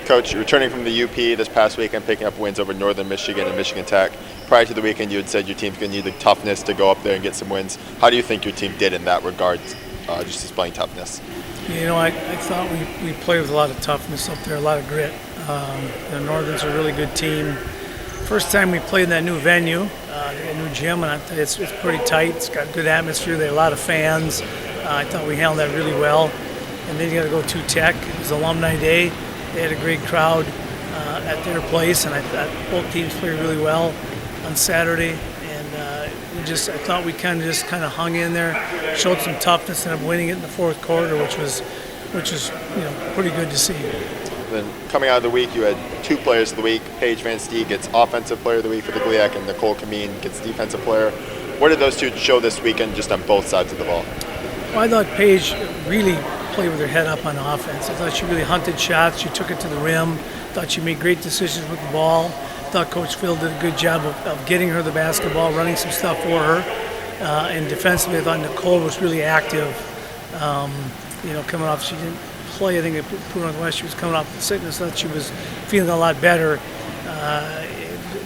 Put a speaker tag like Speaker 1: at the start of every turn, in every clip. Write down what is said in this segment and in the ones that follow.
Speaker 1: Coach, returning from the UP this past weekend, picking up wins over Northern Michigan and Michigan Tech. Prior to the weekend, you had said your team's going to need the toughness to go up there and get some wins. How do you think your team did in that regard, just displaying toughness?
Speaker 2: You know, I thought we played with a lot of toughness up there, a lot of grit. The Northern's a really good team. First time we played in that new venue, a new gym, and it's pretty tight. It's got good atmosphere. They have a lot of fans. I thought we handled that really well. And then you got to go to Tech. It was Alumni Day. They had a great crowd at their place, and I thought both teams played really well on Saturday. And I thought we kind of hung in there, showed some toughness, and ended up winning it in the fourth quarter, which was pretty good to see.
Speaker 1: Then coming out of the week, you had two players of the week. Paige Van Stee gets Offensive Player of the Week for the GLIAC, and Nicole Kameen gets Defensive Player. What did those two show this weekend, just on both sides of the ball?
Speaker 2: Well, I thought Paige really played with her head up on offense. I thought she really hunted shots. She took it to the rim. Thought she made great decisions with the ball. Thought Coach Phil did a good job of getting her the basketball, running some stuff for her. And defensively, I thought Nicole was really active. Coming off, she didn't play. I think at Purdue Northwest, she was coming off the sickness. I thought she was feeling a lot better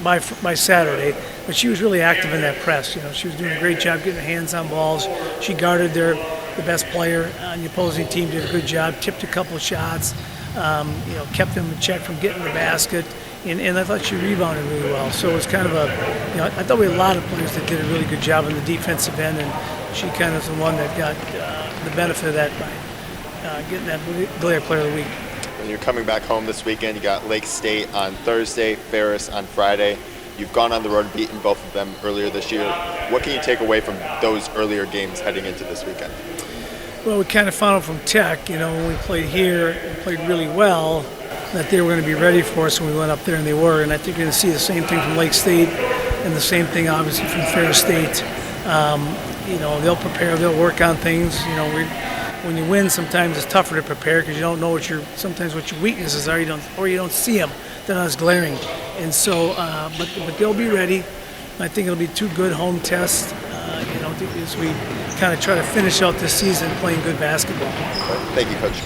Speaker 2: by Saturday. But she was really active in that press. She was doing a great job getting her hands on balls. She guarded the best player on the opposing team, did a good job, tipped a couple of shots, kept them in check from getting the basket, and I thought she rebounded really well. So it was kind of I thought we had a lot of players that did a really good job on the defensive end, and she kind of was the one that got the benefit of that by getting that GLIAC Player of the Week.
Speaker 1: When you're coming back home this weekend, you got Lake State on Thursday, Ferris on Friday. You've gone on the road and beaten both of them earlier this year. What can you take away from those earlier games heading into this weekend?
Speaker 2: Well, we kind of found out from Tech, when we played here and played really well, that they were going to be ready for us when we went up there, and they were. And I think you're going to see the same thing from Lake State and the same thing, obviously, from Ferris State. They'll prepare, they'll work on things. When you win, sometimes it's tougher to prepare because you don't know what your weaknesses are, or you don't see them. They're not as glaring. And so, but they'll be ready. I think it'll be two good home tests. As we kind of try to finish out this season playing good basketball.
Speaker 1: Thank you, Coach.